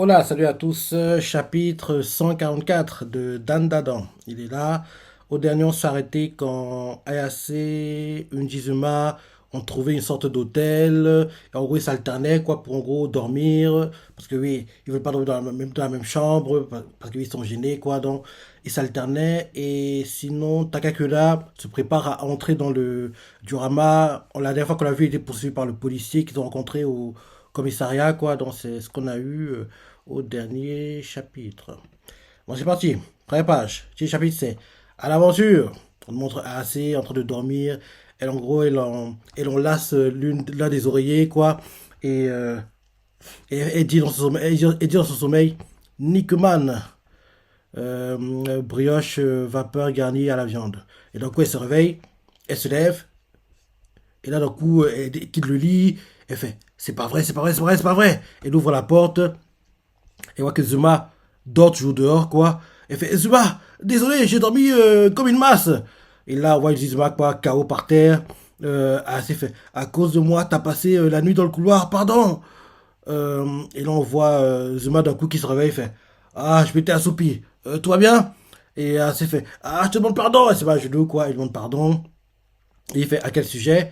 Hola, salut à tous. Chapitre 144 de Dan Dadan. Il est là. Au dernier, on s'est arrêté quand Ayase, Unjizuma ont trouvé une sorte d'hôtel. Et en gros, ils s'alternaient quoi, pour en gros dormir. Parce que oui, ils veulent pas dormir dans la même chambre. Parce qu'ils sont gênés, quoi. Donc, ils s'alternaient. Et sinon, Takakura se prépare à entrer dans le Diorama. La dernière fois qu'on l'a vu, il était poursuivi par le policier qu'ils ont rencontré au commissariat, quoi. Donc, c'est ce qu'on a eu au dernier chapitre. Bon, c'est parti. Première page. Le chapitre, c'est à l'aventure. On montre assez en train de dormir. Elle, en gros, elle en lasse l'un des oreillers, quoi. Et elle dit dans son sommeil, elle dit dans son sommeil, Nickman, brioche vapeur garnie à la viande. Et donc, elle se réveille, elle se lève, et là, d'un coup, elle quitte le lit, elle fait, c'est pas vrai, c'est pas vrai, c'est pas vrai, c'est pas vrai. Elle ouvre la porte, et voit que Zuma dort toujours dehors, quoi. Elle fait Zuma, désolé, j'ai dormi comme une masse. Et là, on voit Zuma, quoi, KO par terre. C'est fait. À cause de moi, t'as passé la nuit dans le couloir, pardon. Et là, on voit Zuma d'un coup qui se réveille, il fait Ah, je m'étais assoupi. Tout va bien. Et c'est fait. Ah, je te demande pardon. Et c'est pas à genoux, quoi. Il demande pardon. Et il fait À quel sujet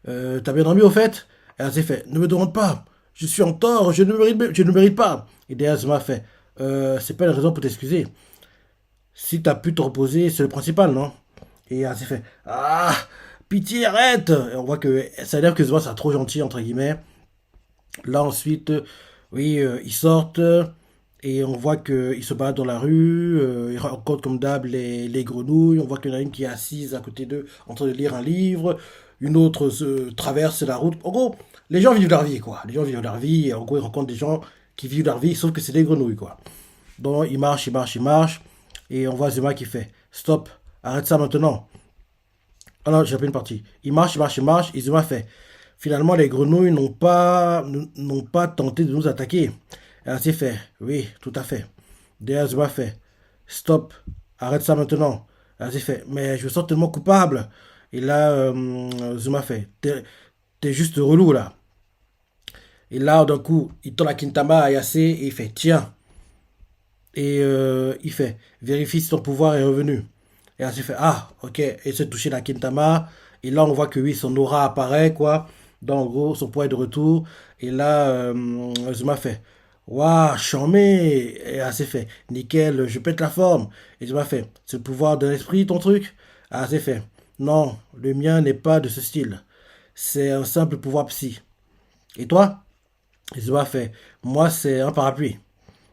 T'as bien dormi au fait. Et elle s'est fait Ne me demande pas. Je suis en tort. Je ne mérite pas. Et derrière, Zuma fait C'est pas une raison pour t'excuser. Si t'as pu te reposer, c'est le principal, non? Et elle s'est fait Ah, pitié, arrête. Et on voit que ça a l'air que Zuma, c'est trop gentil, entre guillemets. Là, ensuite, oui, ils sortent. Et on voit qu'ils se baladent dans la rue, ils rencontrent comme d'hab les grenouilles, on voit qu'il y en a une qui est assise à côté d'eux en train de lire un livre, une autre se traverse la route. En gros, les gens vivent leur vie, quoi. Les gens vivent leur vie, et en gros, ils rencontrent des gens qui vivent leur vie, sauf que c'est des grenouilles, quoi. Donc, ils marchent, ils marchent, ils marchent, et on voit Zuma qui fait Stop, arrête ça maintenant. Ah non, j'ai pas une partie. Il marche, il marche, il marche, et Zuma fait Finalement, les grenouilles n'ont pas tenté de nous attaquer. Et ainsi fait Oui, tout à fait. Derrière, Zuma fait Stop, arrête ça maintenant. Et ainsi fait Mais je me sens tellement coupable. Et là, Zuma fait T'es juste relou là. Et là, d'un coup, il tend la Kintama à Yase et il fait Tiens. Et il fait Vérifie si ton pouvoir est revenu. Et elle s'est fait Ah, ok. Et il s'est touché la Kintama. Et là, on voit que oui, son aura apparaît, quoi. Donc, en gros, son poids est de retour. Et là, Zuma fait Waouh, charmé. Et elle s'est fait Nickel, je pète la forme. Et Zuma fait C'est le pouvoir de l'esprit, ton truc? Elle s'est fait Non, le mien n'est pas de ce style. C'est un simple pouvoir psy. Et toi? Et Zuma fait Moi, c'est un parapluie.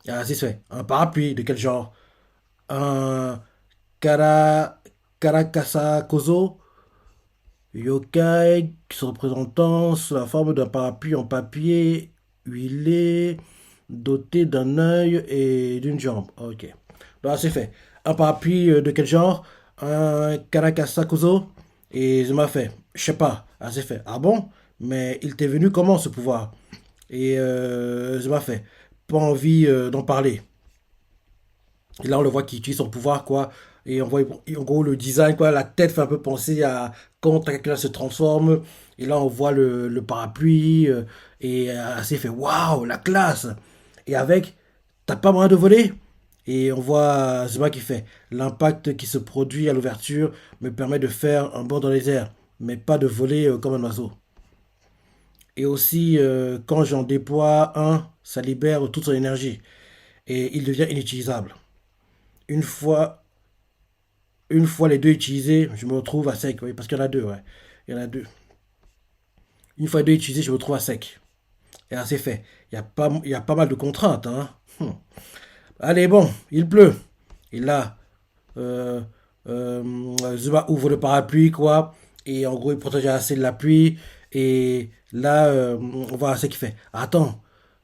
Et elle s'est fait Un parapluie de quel genre? Un Karakasa Kozo yokai se représentant sous la forme d'un parapluie en papier huilé, doté d'un œil et d'une jambe. Ok. Donc, c'est fait. Un parapluie de quel genre? Un Karakasa Kozo. Et je m'a fait, je sais pas. Ah, c'est fait. Ah bon? Mais il t'est venu comment ce pouvoir? Et je m'a fait, pas envie d'en parler. Et là, on le voit qu'il utilise son pouvoir, quoi. Et on voit, en gros, le design, quoi. La tête fait un peu penser à quand Takakura se transforme. Et là, on voit le parapluie. Et assez fait, waouh, la classe! Et avec, t'as pas moyen de voler? Et on voit Zuma qui fait, l'impact qui se produit à l'ouverture me permet de faire un bond dans les airs, mais pas de voler comme un oiseau. Et aussi, quand j'en déploie un, ça libère toute son énergie. Et il devient inutilisable. Une fois Une fois les deux utilisés, je me retrouve à sec, oui, parce qu'il y en a deux, ouais. Il y en a deux. Une fois les deux utilisés, je me retrouve à sec. Et là, c'est fait. Il y a pas mal de contraintes, hein. Allez, bon, il pleut. Et là, euh, Zuma ouvre le parapluie, quoi. Et en gros, il protège assez de la pluie. Et là, on voit assez qui fait Attends,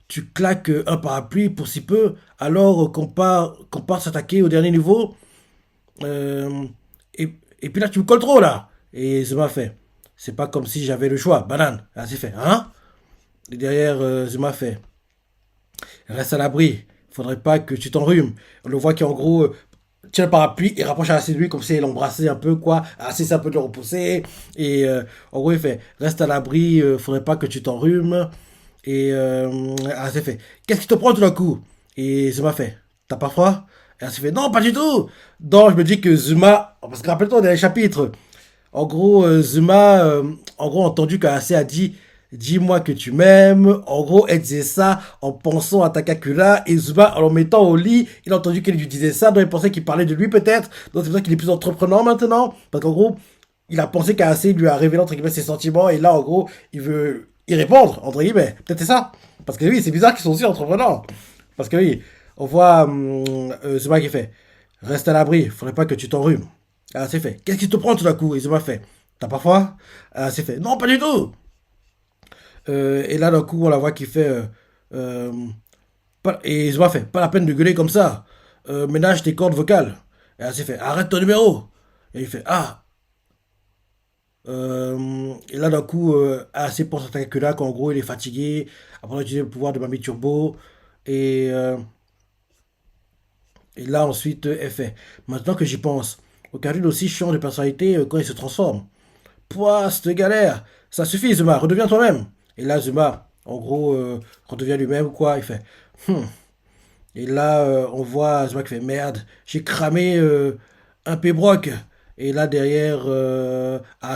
tu claques un parapluie pour si peu, alors qu'on part s'attaquer au dernier niveau. Euh, et puis là, tu me colles trop, là. Et Zuma fait C'est pas comme si j'avais le choix. Banane. Là, c'est fait Hein? Et derrière, Zuma fait Reste à l'abri. Faudrait pas que tu t'enrhumes. On le voit qui, en gros, tient le parapluie et rapproche assez de lui comme si il l'embrassait un peu, quoi. Assez ça peut le repousser. Et en gros, il fait Reste à l'abri. Faudrait pas que tu t'enrhumes. Et elle s'est fait, qu'est-ce qui te prend tout d'un coup? Et Zuma fait, t'as pas froid? Et elle s'est fait, non, pas du tout. Donc je me dis que Zuma, parce que rappelle-toi dans les chapitres, en gros, Zuma, en gros, a entendu qu'Ase a dit, dis-moi que tu m'aimes. En gros, elle disait ça en pensant à Takakura. Et Zuma, en le mettant au lit, il a entendu qu'elle lui disait ça. Donc il pensait qu'il parlait de lui peut-être. Donc c'est pour ça qu'il est plus entreprenant maintenant. Parce qu'en gros, il a pensé qu'Ase lui a révélé entre guillemets ses sentiments. Et là, en gros, il veut y répondre, entre guillemets. Peut-être c'est ça. Parce que oui, c'est bizarre qu'ils sont aussi entreprenants. Parce que oui, on voit Zuma qui fait, reste à l'abri, faudrait pas que tu t'enrhumes. Ah, c'est fait. Qu'est-ce qui te prend tout d'un coup? Et Zuma fait, t'as pas froid? Ah, c'est fait. Non, pas du tout. Et là, d'un coup, on la voit qui fait, euh, et Zuma fait, pas la peine de gueuler comme ça. Ménage tes cordes vocales. Et elle s'est fait, arrête ton numéro. Et il fait, ah. Et là, d'un coup, assez pour s'attaquer que là, qu'en gros, il est fatigué. Après, on a utilisé le pouvoir de Mami Turbo. Et, euh, et là, ensuite, elle fait, maintenant que j'y pense, Ocarine aussi change de personnalité quand il se transforme. Pouah, cette galère. Ça suffit, Zuma, redeviens toi-même. Et là, Zuma, en gros, redevient lui-même, quoi. Il fait, hmm. Et là, on voit Zuma qui fait, merde, j'ai cramé un pébroc. Et là, derrière,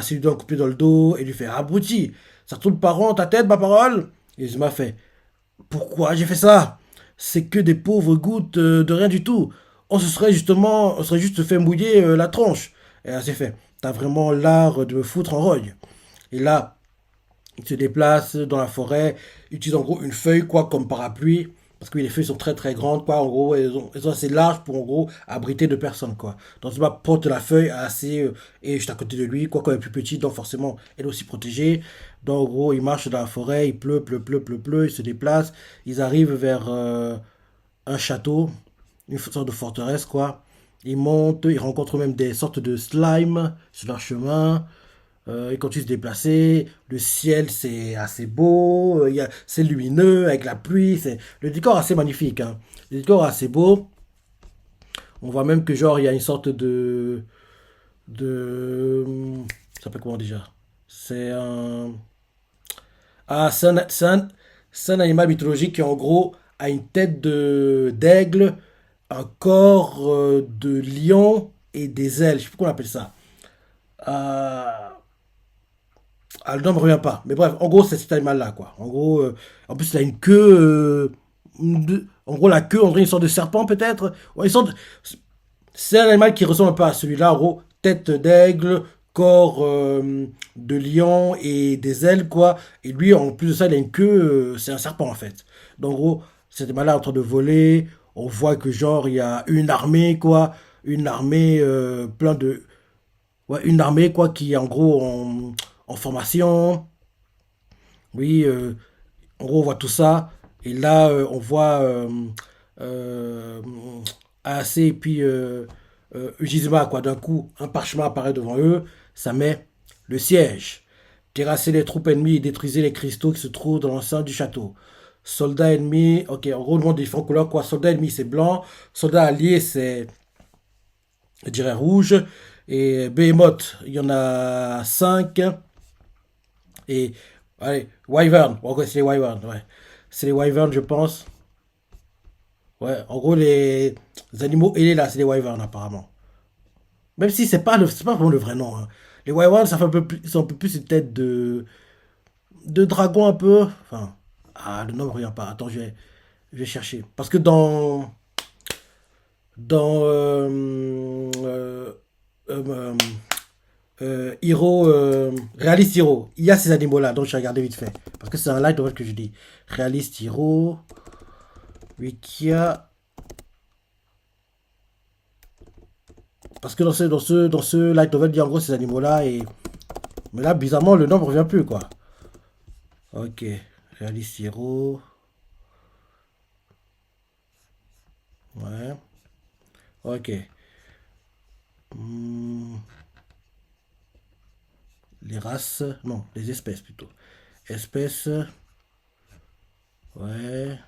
c'est lui donne un coup de pied dans le dos et lui fait, abruti, ça tourne pas rond ta tête, ma parole. Et Zuma fait, pourquoi j'ai fait ça? C'est que des pauvres gouttes de rien du tout. On serait juste fait mouiller la tronche. Et là, c'est fait. T'as vraiment l'art de me foutre en rogne. Et là, il se déplace dans la forêt, utilise en gros une feuille, quoi, comme parapluie. Parce que oui, les feuilles sont très très grandes, quoi, en gros, elles sont assez larges pour en gros abriter deux personnes, quoi. Donc, tu vas porte la feuille assez, et juste à côté de lui, quoi, quand elle est plus petite, donc forcément, elle est aussi protégée. Donc, en gros, il marche dans la forêt, il pleut, pleut, pleut, pleut, pleut, il se déplace. Ils arrivent vers un château, une sorte de forteresse, quoi. Ils montent, ils rencontrent même des sortes de slime sur leur chemin. Ils continuent de se déplacer. Le ciel, c'est assez beau. C'est lumineux avec la pluie. Le décor est assez magnifique, hein. Le décor est assez beau. On voit même que, genre, il y a une sorte de. Ça s'appelle comment déjà? C'est un. Ah, c'est un animal mythologique qui, en gros, a une tête d'aigle, un corps de lion et des ailes. Je sais plus comment on appelle ça. Euh, Ah, le nom ne me revient pas. Mais bref, en gros, c'est cet animal-là, quoi. En gros, en plus, il a une queue. En gros, la queue, on dirait une sorte de serpent, peut-être. Ouais, c'est un animal qui ressemble un peu à celui-là. En gros, tête d'aigle, corps de lion et des ailes, quoi. Et lui, en plus de ça, il a une queue. C'est un serpent, en fait. Donc, en gros, cet animal-là est en train de voler. On voit que, genre, il y a une armée, quoi. Une armée plein de. Ouais, une armée, quoi, qui est en gros en formation. Oui, en gros, on voit tout ça. Et là, on voit euh, AC et puis Ujizuma, quoi. D'un coup, un parchemin apparaît devant eux. Ça met le siège. Terrasser les troupes ennemies et détruisez les cristaux qui se trouvent dans l'enceinte du château. Soldats ennemis, ok, en gros, le monde des différentes couleurs, quoi. Soldats ennemis, c'est blanc. Soldats alliés, c'est, je dirais, rouge. Et Behemoth, il y en a 5. Et, allez, Wyvern. Bon, ok, c'est les Wyvern, ouais. C'est les Wyvern, je pense. Ouais, en gros, les animaux ailés, là, c'est les Wyvern, apparemment. Même si c'est pas vraiment le vrai nom, hein. Les Wyvern, ça fait un peu plus, c'est un peu plus une tête de dragon, un peu. Enfin, le nom ne revient pas. Attends, je vais chercher. Parce que dans euh, Hero, Realist Hero, il y a ces animaux-là, donc je vais regarder vite fait. Parce que c'est un light novel que je dis. Realist Hero, Wikia. Parce que dans ce light novel, il y a en gros ces animaux-là. Mais là, bizarrement, le nom ne revient plus, quoi. Ok. Realist Hero. Ouais. Ok. Hmm, les races. Non, les espèces plutôt. Espèces. Ouais.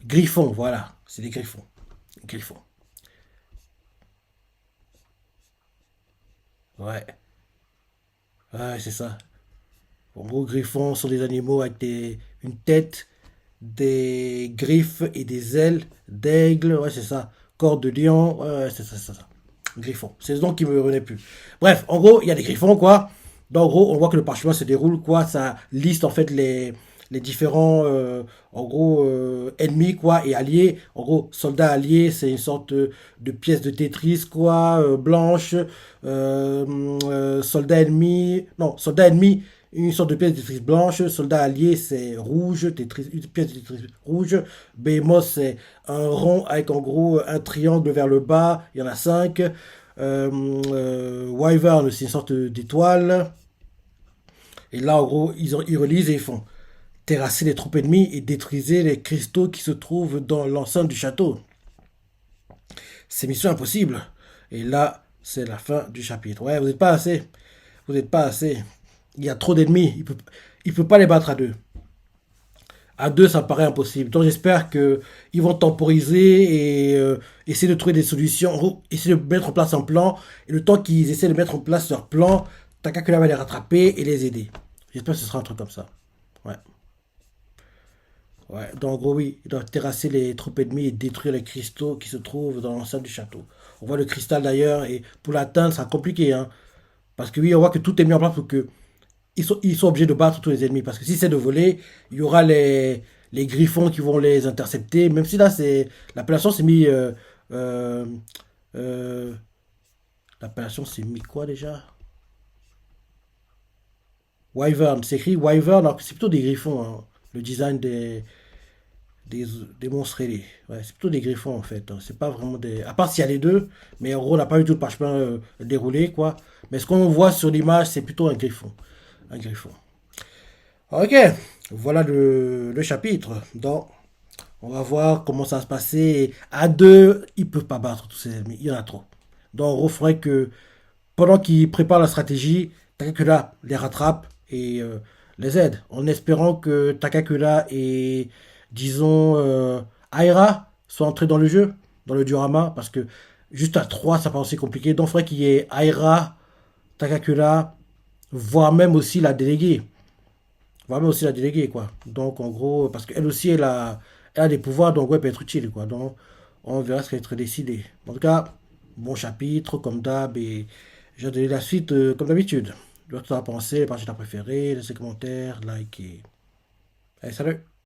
Griffons, voilà. C'est des griffons. Griffons. Ouais. Ouais, c'est ça. En gros, griffons sont des animaux avec une tête, des griffes et des ailes d'aigle. Ouais, c'est ça. Corps de lion. Ouais, ouais, c'est ça, c'est ça. Griffon. C'est ce nom qui me revenait plus. Bref, en gros, il y a des griffons, quoi. Donc, en gros, on voit que le parchemin se déroule, quoi. Ça liste, en fait, les différents, en gros, ennemis, quoi, et alliés. En gros, soldats alliés, c'est une sorte de pièce de Tetris, quoi, blanche. Soldats ennemis, non, soldats ennemis, une sorte de pièce de Tetris blanche. Soldats alliés, c'est rouge, Tetris, une pièce de Tetris rouge. Behemoth, c'est un rond avec, en gros, un triangle vers le bas. Il y en a 5. Wyvern, c'est une sorte d'étoile. Et là, en gros, ils relisent et ils font terrasser les troupes ennemies et détruisez les cristaux qui se trouvent dans l'enceinte du château. C'est mission impossible. Et là, c'est la fin du chapitre. Ouais, vous n'êtes pas assez. Vous n'êtes pas assez. Il y a trop d'ennemis. Il peut pas les battre à deux. À deux, ça me paraît impossible. Donc j'espère que ils vont temporiser et essayer de trouver des solutions, essayer de mettre en place un plan. Et le temps qu'ils essaient de mettre en place leur plan, Takakura va les rattraper et les aider. J'espère que ce sera un truc comme ça. Ouais. Ouais, donc en gros, oui, ils doivent terrasser les troupes ennemies et détruire les cristaux qui se trouvent dans l'enceinte du château. On voit le cristal d'ailleurs, et pour l'atteindre, c'est compliqué, hein. Parce que oui, on voit que tout est mis en place pour que ils sont obligés de battre tous les ennemis. Parce que si c'est de voler, il y aura les griffons qui vont les intercepter. Même si là, l'appellation s'est mis. Euh, euh, l'appellation s'est mis quoi déjà? Wyvern, c'est écrit Wyvern, alors que c'est plutôt des griffons, hein. Le design des, des monstres ailés. Ouais, c'est plutôt des griffons en fait, hein. C'est pas vraiment des. À part s'il y a les deux, mais en gros, on n'a pas eu tout le parchemin déroulé, quoi. Mais ce qu'on voit sur l'image, c'est plutôt un griffon. Un griffon. Ok, voilà le chapitre. Donc, on va voir comment ça va se passer. À deux, ils peuvent pas battre tous ces ennemis. Il y en a trop. Donc, en gros, il faudrait que pendant qu'ils préparent la stratégie, Takakura les rattrape et les aide. En espérant que Takakura et, disons, Aira soient entrés dans le jeu, dans le diorama. Parce que juste à 3 ça paraît aussi compliqué. Donc, il faudrait qu'il y ait Aira, Takakura, voire même aussi la déléguée. Voire même aussi la déléguée, quoi. Donc, en gros, parce qu'elle aussi, elle a des pouvoirs, donc ouais, elle peut être utile, quoi. Donc, on verra ce qui va être décidé. En tout cas, bon chapitre, comme d'hab, et j'ai donné la suite, comme d'habitude. Tu as pensé, les parties que tu as préférées, laissez commentaires, like et... Allez, salut!